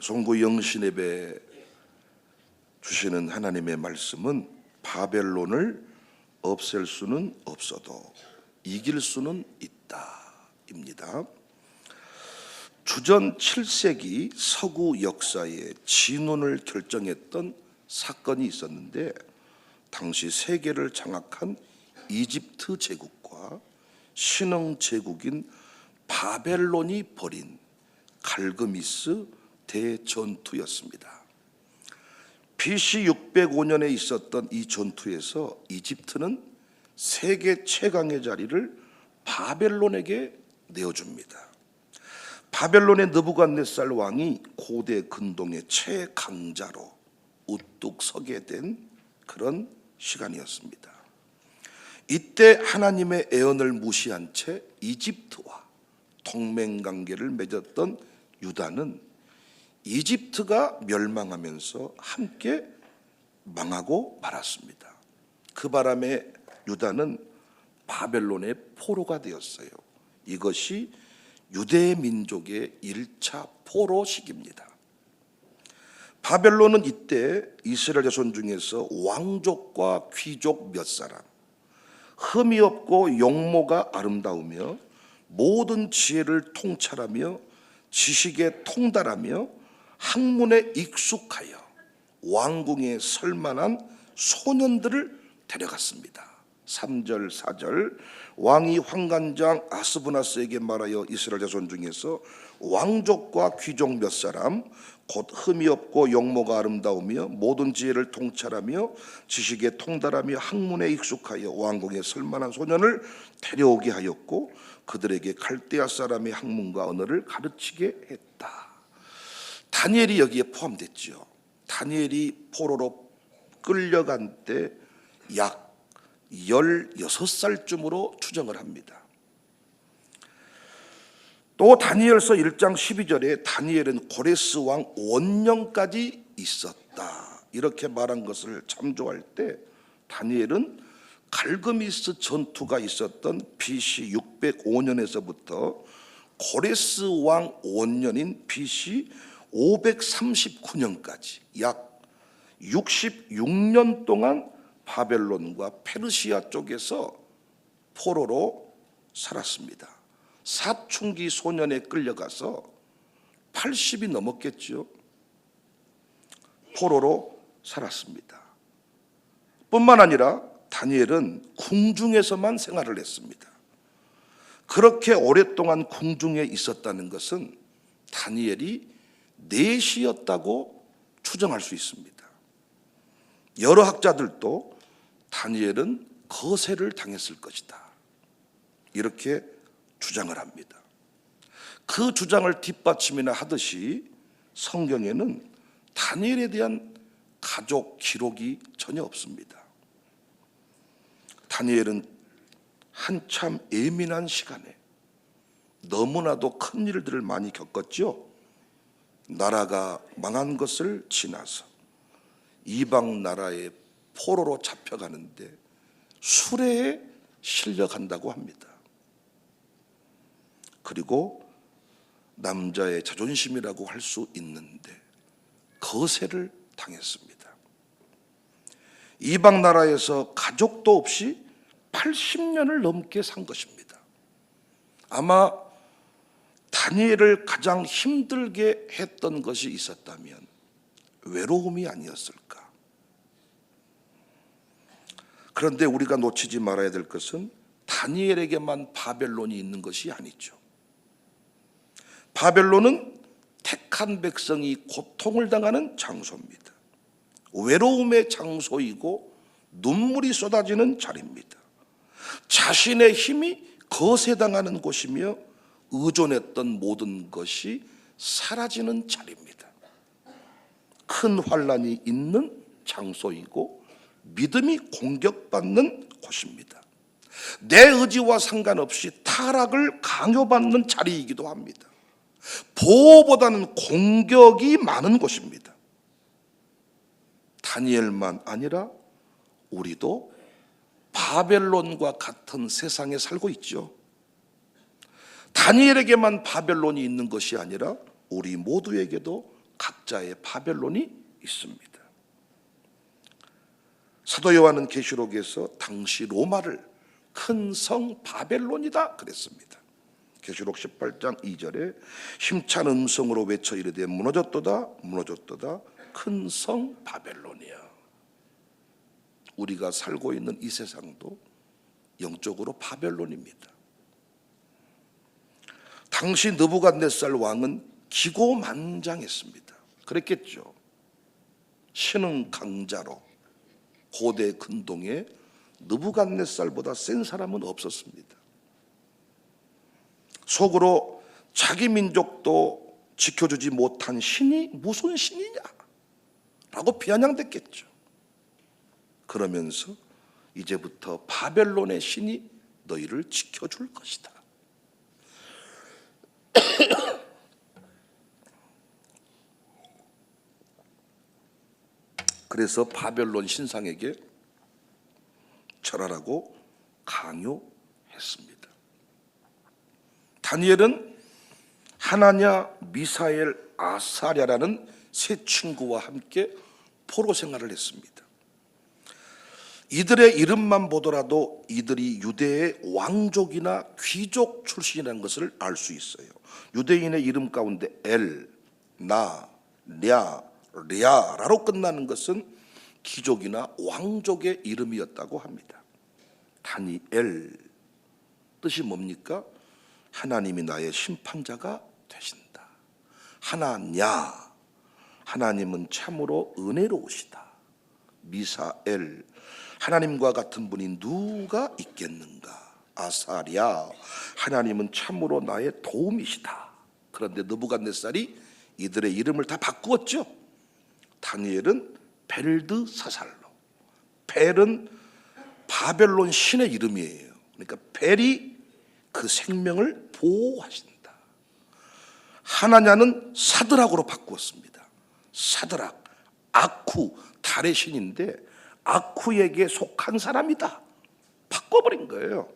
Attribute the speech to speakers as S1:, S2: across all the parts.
S1: 송구 영신예배 주시는 하나님의 말씀은 바벨론을 없앨 수는 없어도 이길 수는 있다입니다. 주전 7세기 서구 역사의 진운을 결정했던 사건이 있었는데, 당시 세계를 장악한 이집트 제국과 신흥 제국인 바벨론이 벌인 갈그미스 대전투였습니다. BC 605년에 있었던 이 전투에서 이집트는 세계 최강의 자리를 바벨론에게 내어줍니다. 바벨론의 느부갓네살 왕이 고대 근동의 최강자로 우뚝 서게 된 그런 시간이었습니다. 이때 하나님의 애언을 무시한 채 이집트와 동맹관계를 맺었던 유다는 이집트가 멸망하면서 함께 망하고 말았습니다. 그 바람에 유다는 바벨론의 포로가 되었어요. 이것이 유대 민족의 1차 포로 시기입니다. 바벨론은 이때 이스라엘 자손 중에서 왕족과 귀족 몇 사람, 흠이 없고 용모가 아름다우며 모든 지혜를 통찰하며 지식에 통달하며 학문에 익숙하여 왕궁에 설 만한 소년들을 데려갔습니다. 3절 4절 왕이 환관장 아스브나스에게 말하여 이스라엘 자손 중에서 왕족과 귀족 몇 사람, 곧 흠이 없고 용모가 아름다우며 모든 지혜를 통찰하며 지식에 통달하며 학문에 익숙하여 왕궁에 설 만한 소년을 데려오게 하였고 그들에게 갈대아 사람의 학문과 언어를 가르치게 했다. 다니엘이 여기에 포함됐죠. 다니엘이 포로로 끌려간 때 약 16살쯤으로 추정을 합니다. 또 다니엘서 1장 12절에 다니엘은 고레스 왕 원년까지 있었다 이렇게 말한 것을 참조할 때, 다니엘은 갈그미스 전투가 있었던 BC 605년에서부터 고레스 왕 원년인 BC 539년까지 약 66년 동안 바벨론과 페르시아 쪽에서 포로로 살았습니다. 사춘기 소년에 끌려가서 80이 넘었겠죠. 포로로 살았습니다. 뿐만 아니라 다니엘은 궁중에서만 생활을 했습니다. 그렇게 오랫동안 궁중에 있었다는 것은 다니엘이 내시였다고 추정할 수 있습니다. 여러 학자들도 다니엘은 거세를 당했을 것이다 이렇게 주장을 합니다. 그 주장을 뒷받침이나 하듯이 성경에는 다니엘에 대한 가족 기록이 전혀 없습니다. 다니엘은 한참 예민한 시간에 너무나도 큰 일들을 많이 겪었죠. 나라가 망한 것을 지나서 이방 나라의 포로로 잡혀가는데 수레에 실려간다고 합니다. 그리고 남자의 자존심이라고 할 수 있는데 거세를 당했습니다. 이방 나라에서 가족도 없이 80년을 넘게 산 것입니다. 아마 다니엘을 가장 힘들게 했던 것이 있었다면 외로움이 아니었을까. 그런데 우리가 놓치지 말아야 될 것은 다니엘에게만 바벨론이 있는 것이 아니죠. 바벨론은 택한 백성이 고통을 당하는 장소입니다. 외로움의 장소이고 눈물이 쏟아지는 자리입니다. 자신의 힘이 거세당하는 곳이며 의존했던 모든 것이 사라지는 자리입니다. 큰 환난이 있는 장소이고 믿음이 공격받는 곳입니다. 내 의지와 상관없이 타락을 강요받는 자리이기도 합니다. 보호보다는 공격이 많은 곳입니다. 다니엘만 아니라 우리도 바벨론과 같은 세상에 살고 있죠. 다니엘에게만 바벨론이 있는 것이 아니라 우리 모두에게도 각자의 바벨론이 있습니다. 사도 요한은 계시록에서 당시 로마를 큰 성 바벨론이다 그랬습니다. 계시록 18장 2절에 힘찬 음성으로 외쳐 이르되 무너졌도다 무너졌도다 큰 성 바벨론이야. 우리가 살고 있는 이 세상도 영적으로 바벨론입니다. 당시 느부갓네살 왕은 기고만장했습니다. 그랬겠죠. 신흥 강자로 고대 근동에 느부갓네살보다 센 사람은 없었습니다. 속으로 자기 민족도 지켜주지 못한 신이 무슨 신이냐라고 비아냥댔겠죠. 그러면서 이제부터 바벨론의 신이 너희를 지켜줄 것이다. 그래서 바벨론 신상에게 절하라고 강요했습니다. 다니엘은 하나냐, 미사엘, 아사랴라는 세 친구와 함께 포로 생활을 했습니다. 이들의 이름만 보더라도 이들이 유대의 왕족이나 귀족 출신이라는 것을 알 수 있어요. 유대인의 이름 가운데 엘, 나, 랴, 랴라로 끝나는 것은 귀족이나 왕족의 이름이었다고 합니다. 다니엘 뜻이 뭡니까? 하나님이 나의 심판자가 되신다. 하나냐, 하나님은 참으로 은혜로우시다. 미사엘, 하나님과 같은 분이 누가 있겠는가. 아사랴, 하나님은 참으로 나의 도움이시다. 그런데 느부갓네살이 이들의 이름을 다 바꾸었죠. 다니엘은 벨드사살로, 벨은 바벨론 신의 이름이에요. 그러니까 벨이 그 생명을 보호하신다. 하나냐는 사드락으로 바꾸었습니다. 사드락, 아쿠, 달의 신인데 아쿠에게 속한 사람이다. 바꿔버린 거예요.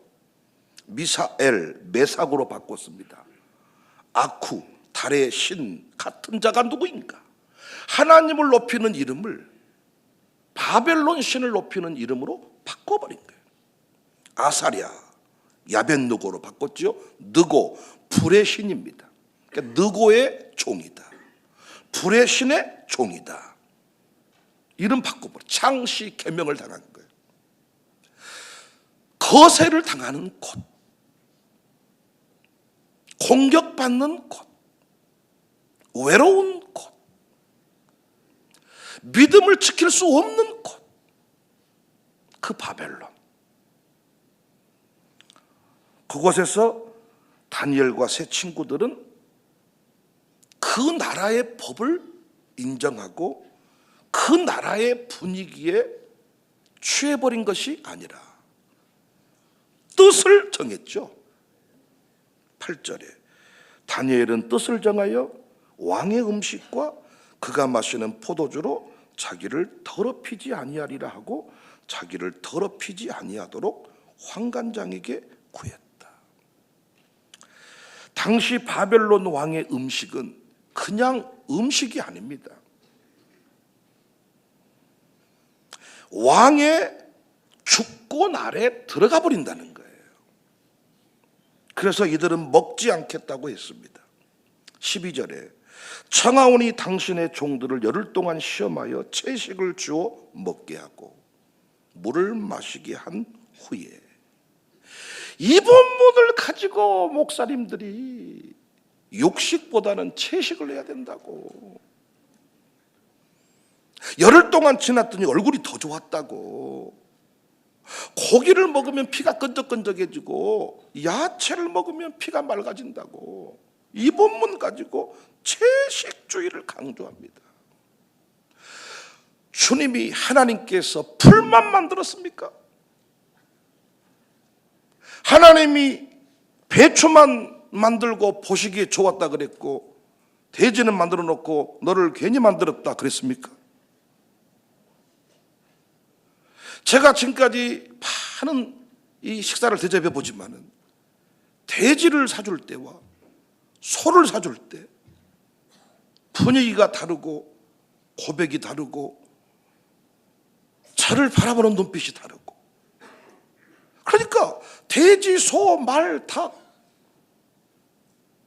S1: 미사엘, 메삭으로 바꿨습니다. 아쿠, 달의 신 같은 자가 누구인가? 하나님을 높이는 이름을 바벨론 신을 높이는 이름으로 바꿔버린 거예요. 아사랴, 야벳느고로 바꿨죠. 느고, 불의 신입니다. 그러니까 느고의 종이다. 불의 신의 종이다. 이름 바꿔버려. 창시 계명을 당한 거예요. 거세를 당하는 곳, 공격받는 곳, 외로운 곳, 믿음을 지킬 수 없는 곳, 그 바벨론. 그곳에서 다니엘과 세 친구들은 그 나라의 법을 인정하고 그 나라의 분위기에 취해버린 것이 아니라 뜻을 정했죠. 8절에 다니엘은 뜻을 정하여 왕의 음식과 그가 마시는 포도주로 자기를 더럽히지 아니하리라 하고 자기를 더럽히지 아니하도록 환관장에게 구했다. 당시 바벨론 왕의 음식은 그냥 음식이 아닙니다. 왕의 주권 아래 들어가 버린다는 거예요. 그래서 이들은 먹지 않겠다고 했습니다. 12절에 청하오니 당신의 종들을 열흘 동안 시험하여 채식을 주어 먹게 하고 물을 마시게 한 후에, 이 본문을 가지고 목사님들이 육식보다는 채식을 해야 된다고, 열흘 동안 지났더니 얼굴이 더 좋았다고, 고기를 먹으면 피가 끈적끈적해지고 야채를 먹으면 피가 맑아진다고, 이 본문 가지고 채식주의를 강조합니다. 주님이, 하나님께서 풀만 만들었습니까? 하나님이 배추만 만들고 보시기에 좋았다 그랬고 돼지는 만들어 놓고 너를 괜히 만들었다 그랬습니까? 제가 지금까지 많은 이 식사를 대접해 보지만은 돼지를 사줄 때와 소를 사줄 때 분위기가 다르고 고백이 다르고 저를 바라보는 눈빛이 다르고, 그러니까 돼지, 소, 말, 닭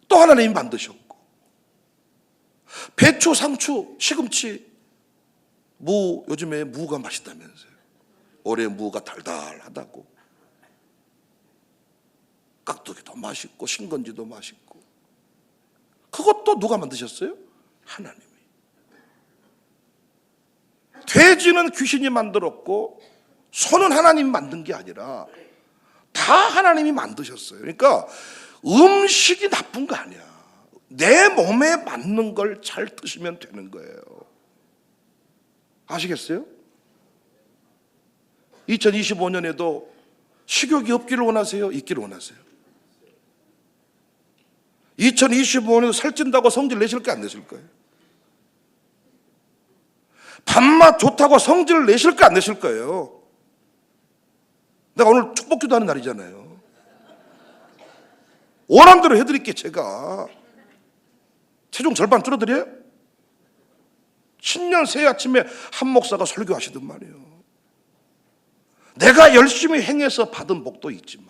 S1: 또 하나님이 만드셨고, 배추, 상추, 시금치, 무, 요즘에 무가 맛있다면서요. 올해 무가 달달하다고. 깍두기도 맛있고 신건지도 맛있고. 그것도 누가 만드셨어요? 하나님이. 돼지는 귀신이 만들었고 소는 하나님이 만든 게 아니라 다 하나님이 만드셨어요. 그러니까 음식이 나쁜 거 아니야. 내 몸에 맞는 걸 잘 드시면 되는 거예요. 아시겠어요? 2025년에도 식욕이 없기를 원하세요? 있기를 원하세요? 2025년에도 살찐다고 성질 내실 거 안 내실 거예요? 밥맛 좋다고 성질을 내실 거 안 내실 거예요? 내가 오늘 축복기도 하는 날이잖아요. 원하는 대로 해드릴게. 제가 체중 절반 줄어드려요? 신년 새해 아침에 한 목사가 설교하시던 말이에요. 내가 열심히 행해서 받은 복도 있지만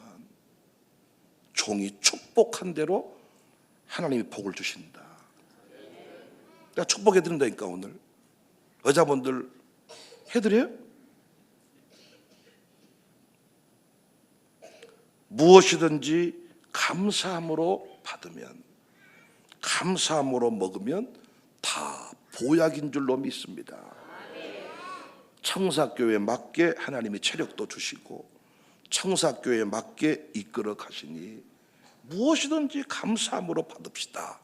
S1: 종이 축복한 대로 하나님이 복을 주신다. 내가 축복해드린다니까. 오늘 여자분들 해드려요? 무엇이든지 감사함으로 받으면, 감사함으로 먹으면 다 보약인 줄로 믿습니다. 청사교회에 맞게 하나님이 체력도 주시고 청사교회에 맞게 이끌어 가시니 무엇이든지 감사함으로 받읍시다.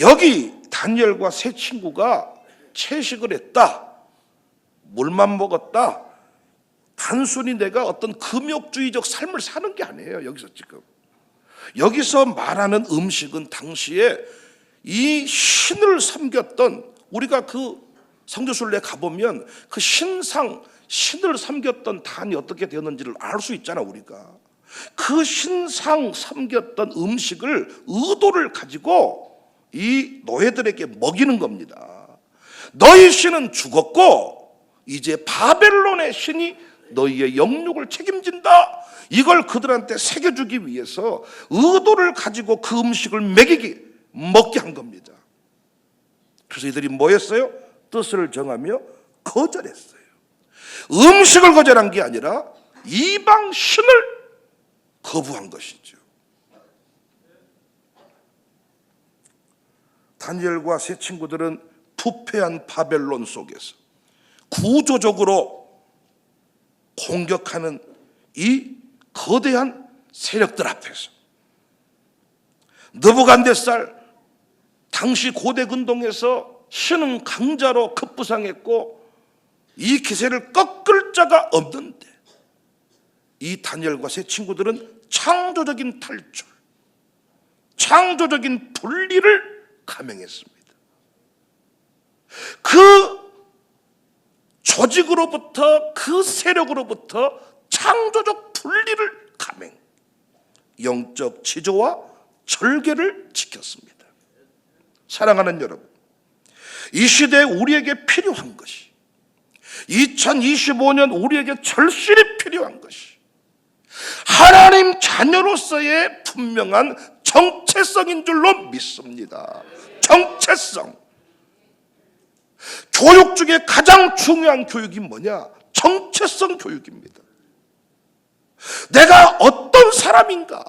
S1: 여기 다니엘과 세 친구가 채식을 했다, 물만 먹었다, 단순히 내가 어떤 금욕주의적 삶을 사는 게 아니에요. 여기서 말하는 음식은 당시에 이 신을 섬겼던, 우리가 그 성지순례 가보면 그 신상, 신을 섬겼던 단이 어떻게 되었는지를 알 수 있잖아. 우리가 그 신상 섬겼던 음식을 의도를 가지고 이 노예들에게 먹이는 겁니다. 너희 신은 죽었고 이제 바벨론의 신이 너희의 영육을 책임진다. 이걸 그들한테 새겨주기 위해서 의도를 가지고 그 음식을 먹게 한 겁니다. 그래서 이들이 뭐 했어요? 뜻을 정하며 거절했어요. 음식을 거절한 게 아니라 이방 신을 거부한 것이죠. 다니엘과 세 친구들은 부패한 바벨론 속에서 구조적으로 공격하는 이 거대한 세력들 앞에서 느부갓네살, 당시 고대 근동에서 신은 강자로 급부상했고 이 기세를 꺾을 자가 없는데 이 다니엘과 세 친구들은 창조적인 탈출, 창조적인 분리를 감행했습니다. 그 조직으로부터, 그 세력으로부터 창조적 분리를 감행, 영적 지조와 절개를 지켰습니다. 사랑하는 여러분, 이 시대에 우리에게 필요한 것이, 2025년 우리에게 절실히 필요한 것이 하나님 자녀로서의 분명한 정체성인 줄로 믿습니다. 정체성. 교육 중에 가장 중요한 교육이 뭐냐? 정체성 교육입니다. 내가 어떤 사람인가,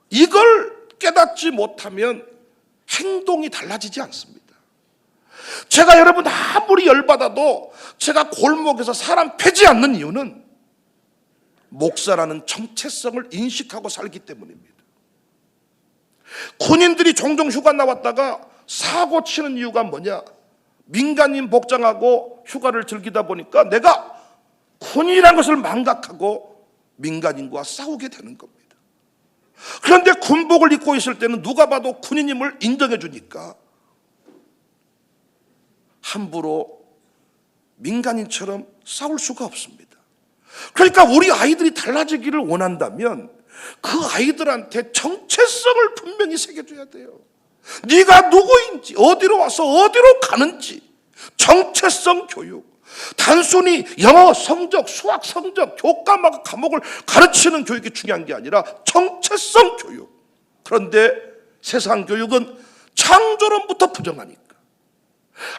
S1: 이걸 깨닫지 못하면 행동이 달라지지 않습니다. 제가 여러분 아무리 열받아도 제가 골목에서 사람 패지 않는 이유는 목사라는 정체성을 인식하고 살기 때문입니다. 군인들이 종종 휴가 나왔다가 사고 치는 이유가 뭐냐? 민간인 복장하고 휴가를 즐기다 보니까 내가 군인이라는 것을 망각하고 민간인과 싸우게 되는 겁니다. 그런데 군복을 입고 있을 때는 누가 봐도 군인임을 인정해 주니까 함부로 민간인처럼 싸울 수가 없습니다. 그러니까 우리 아이들이 달라지기를 원한다면 그 아이들한테 정체성을 분명히 새겨줘야 돼요. 네가 누구인지, 어디로 와서 어디로 가는지, 정체성 교육. 단순히 영어 성적, 수학 성적, 교과목 과목을 가르치는 교육이 중요한 게 아니라 정체성 교육. 그런데 세상 교육은 창조론부터 부정하니까,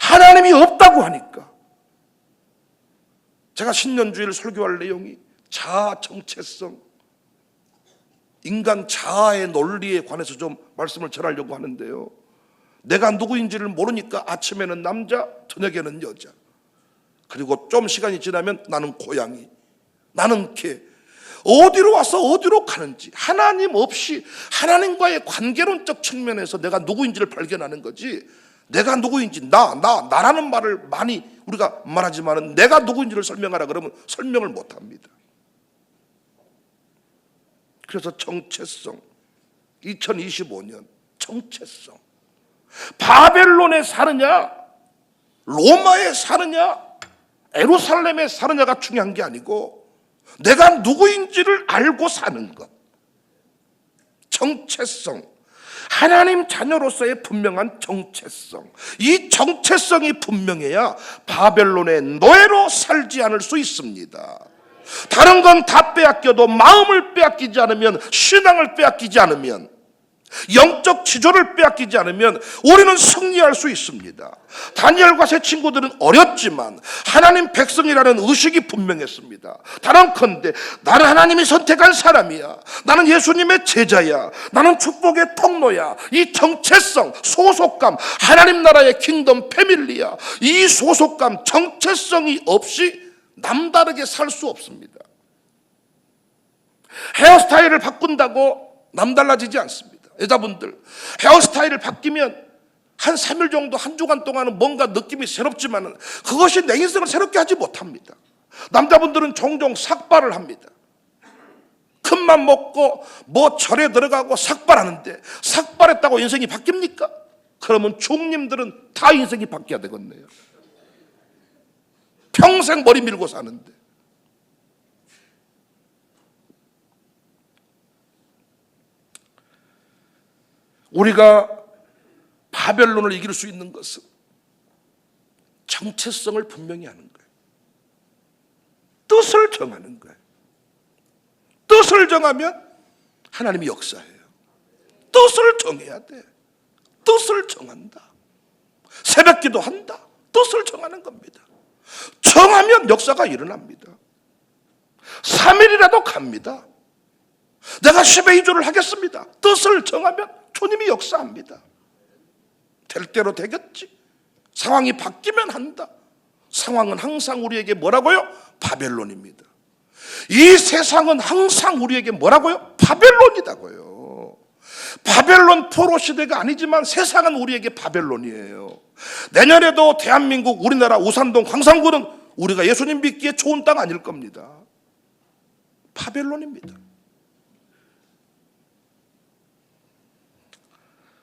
S1: 하나님이 없다고 하니까. 제가 신년주일 설교할 내용이 자아 정체성, 인간 자아의 논리에 관해서 좀 말씀을 전하려고 하는데요. 내가 누구인지를 모르니까 아침에는 남자, 저녁에는 여자. 그리고 좀 시간이 지나면 나는 고양이, 나는 개. 어디로 와서 어디로 가는지, 하나님 없이 하나님과의 관계론적 측면에서 내가 누구인지를 발견하는 거지, 내가 누구인지, 나라는 말을 많이 우리가 말하지만 내가 누구인지를 설명하라 그러면 설명을 못 합니다. 그래서 정체성, 2025년 정체성. 바벨론에 사느냐, 로마에 사느냐, 예루살렘에 사느냐가 중요한 게 아니고 내가 누구인지를 알고 사는 것. 정체성. 하나님 자녀로서의 분명한 정체성. 이 정체성이 분명해야 바벨론의 노예로 살지 않을 수 있습니다. 다른 건 다 빼앗겨도 마음을 빼앗기지 않으면, 신앙을 빼앗기지 않으면, 영적 지조를 빼앗기지 않으면 우리는 승리할 수 있습니다. 다니엘과 세 친구들은 어렸지만 하나님 백성이라는 의식이 분명했습니다. 단언컨대 나는 하나님이 선택한 사람이야, 나는 예수님의 제자야, 나는 축복의 통로야. 이 정체성, 소속감, 하나님 나라의 킹덤 패밀리야. 이 소속감, 정체성이 없이 남다르게 살 수 없습니다. 헤어스타일을 바꾼다고 남달라지지 않습니다. 여자분들 헤어스타일을 바뀌면 한 3일 정도, 한 주간 동안은 뭔가 느낌이 새롭지만 그것이 내 인생을 새롭게 하지 못합니다. 남자분들은 종종 삭발을 합니다. 큰맘 먹고 뭐 절에 들어가고 삭발하는데, 삭발했다고 인생이 바뀝니까? 그러면 중님들은 다 인생이 바뀌어야 되겠네요. 평생 머리 밀고 사는데. 우리가 바벨론을 이길 수 있는 것은 정체성을 분명히 하는 거예요. 뜻을 정하는 거예요. 뜻을 정하면 하나님이 역사해요. 뜻을 정해야 돼. 뜻을 정한다. 새벽기도 한다. 뜻을 정하는 겁니다. 정하면 역사가 일어납니다. 3일이라도 갑니다. 내가 10의 2조를 하겠습니다. 뜻을 정하면 주님이 역사합니다. 될 대로 되겠지. 상황이 바뀌면 한다. 상황은 항상 우리에게 뭐라고요? 바벨론입니다. 이 세상은 항상 우리에게 뭐라고요? 바벨론이다고요. 바벨론 포로 시대가 아니지만 세상은 우리에게 바벨론이에요. 내년에도 대한민국, 우리나라 우산동 광산구는 우리가 예수님 믿기에 좋은 땅 아닐 겁니다. 바벨론입니다.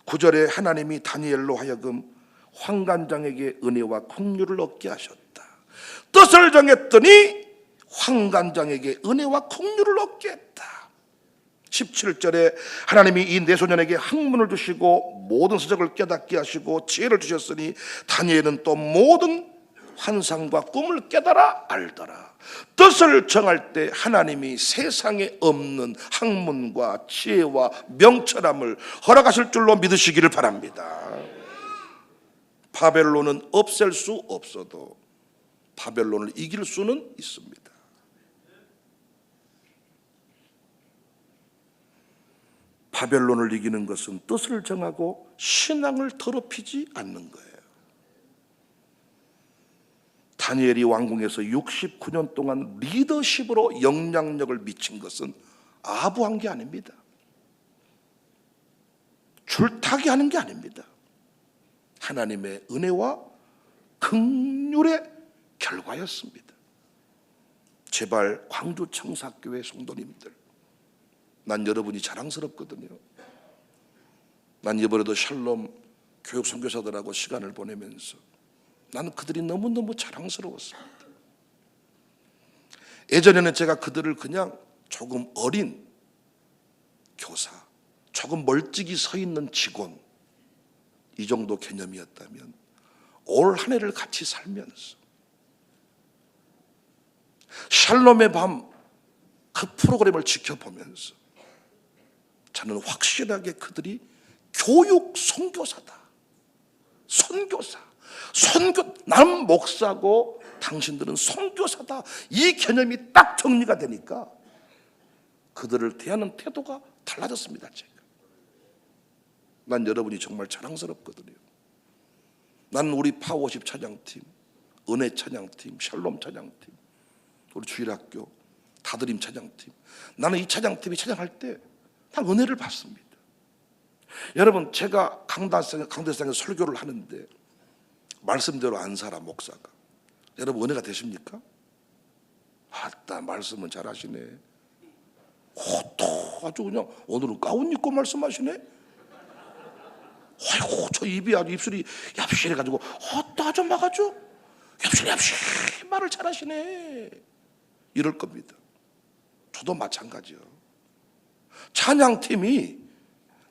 S1: 9절에 하나님이 다니엘로 하여금 환관장에게 은혜와 긍휼을 얻게 하셨다. 뜻을 정했더니 환관장에게 은혜와 긍휼을 얻게 했다. 17절에 하나님이 이 내소년에게 학문을 주시고 모든 서적을 깨닫게 하시고 지혜를 주셨으니 다니엘은 또 모든 환상과 꿈을 깨달아 알더라. 뜻을 정할 때 하나님이 세상에 없는 학문과 지혜와 명철함을 허락하실 줄로 믿으시기를 바랍니다. 바벨론은 없앨 수 없어도 바벨론을 이길 수는 있습니다. 바벨론을 이기는 것은 뜻을 정하고 신앙을 더럽히지 않는 거예요. 다니엘이 왕궁에서 69년 동안 리더십으로 영향력을 미친 것은 아부한 게 아닙니다. 줄타기 하는 게 아닙니다. 하나님의 은혜와 긍휼의 결과였습니다. 제발 광주 청사교회 성도님들, 난 여러분이 자랑스럽거든요. 난 이번에도 샬롬 교육 선교사들하고 시간을 보내면서 나는 그들이 너무너무 자랑스러웠습니다. 예전에는 제가 그들을 그냥 조금 어린 교사, 조금 멀찍이 서 있는 직원, 이 정도 개념이었다면 올 한 해를 같이 살면서 샬롬의 밤 그 프로그램을 지켜보면서 저는 확실하게 그들이 교육 선교사다. 나는 목사고 당신들은 선교사다. 이 개념이 딱 정리가 되니까 그들을 대하는 태도가 달라졌습니다. 제가. 난 여러분이 정말 자랑스럽거든요. 난 우리 파워십 찬양팀, 은혜 찬양팀, 샬롬 찬양팀, 우리 주일학교 다드림 찬양팀, 나는 이 찬양팀이 찬양할 때 난 은혜를 받습니다. 여러분, 제가 강대상에 설교를 하는데 말씀대로 안 살아 목사가. 여러분 은혜가 되십니까? 아따 말씀은 잘하시네. 또 아주 그냥 오늘은 가운 입고 말씀하시네. 아이고 저 입이 아주 입술이 얍실해가지고 어따 좀 막아줘. 얍실 말을 잘하시네. 이럴 겁니다. 저도 마찬가지요. 찬양팀이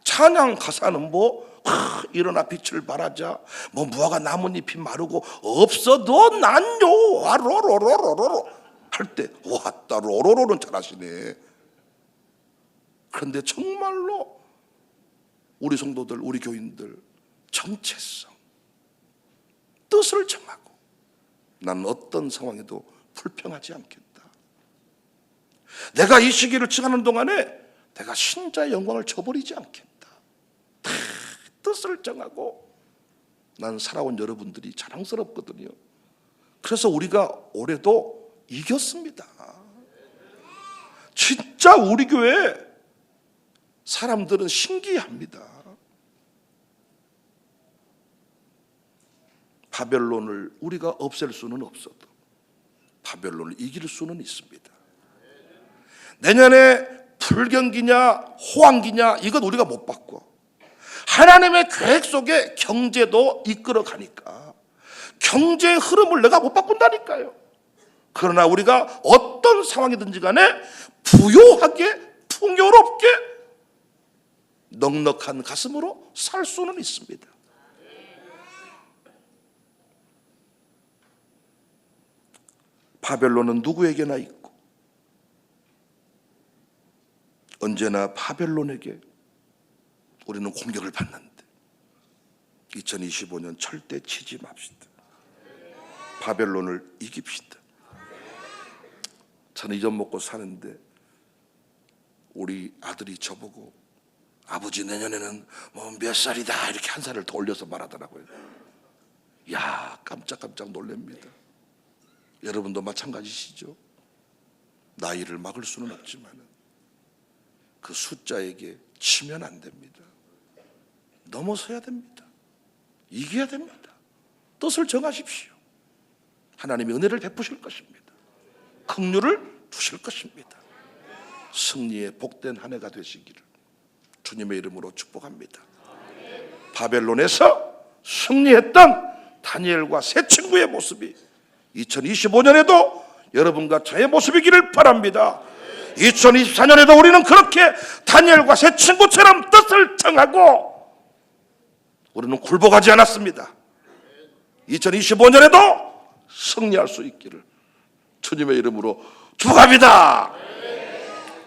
S1: 찬양 가사는 일어나 빛을 발하자, 무화과 나뭇잎이 마르고 없어도 난요 와로로로로로 할 때 왔다 로로로는 잘하시네. 그런데 정말로 우리 성도들, 우리 교인들 정체성, 뜻을 정하고 나는 어떤 상황에도 불평하지 않겠다. 내가 이 시기를 지나는 동안에 내가 신자의 영광을 저버리지 않겠다. 다 뜻을 정하고 난 살아온 여러분들이 자랑스럽거든요. 그래서 우리가 올해도 이겼습니다. 진짜 우리 교회 사람들은 신기합니다. 바벨론을 우리가 없앨 수는 없어도 바벨론을 이길 수는 있습니다. 내년에 불경기냐 호황기냐 이건 우리가 못 바꿔. 하나님의 계획 속에 경제도 이끌어 가니까 경제의 흐름을 내가 못 바꾼다니까요. 그러나 우리가 어떤 상황이든지 간에 부요하게 풍요롭게 넉넉한 가슴으로 살 수는 있습니다. 바벨론은 누구에게나 있고 언제나 바벨론에게 우리는 공격을 받는데 2025년 절대 치지 맙시다. 바벨론을 이깁시다. 저는 이 점 먹고 사는데 우리 아들이 저보고 아버지 내년에는 몇 살이다 이렇게 한 살을 더 올려서 말하더라고요. 야, 깜짝깜짝 놀랍니다. 여러분도 마찬가지시죠? 나이를 막을 수는 없지만 그 숫자에게 치면 안 됩니다. 넘어서야 됩니다. 이겨야 됩니다. 뜻을 정하십시오. 하나님이 은혜를 베푸실 것입니다. 긍휼을 주실 것입니다. 승리의 복된 한 해가 되시기를 주님의 이름으로 축복합니다. 바벨론에서 승리했던 다니엘과 세 친구의 모습이 2025년에도 여러분과 저의 모습이기를 바랍니다. 2024년에도 우리는 그렇게 다니엘과 세 친구처럼 뜻을 정하고 우리는 굴복하지 않았습니다. 2025년에도 승리할 수 있기를 주님의 이름으로 축복합니다.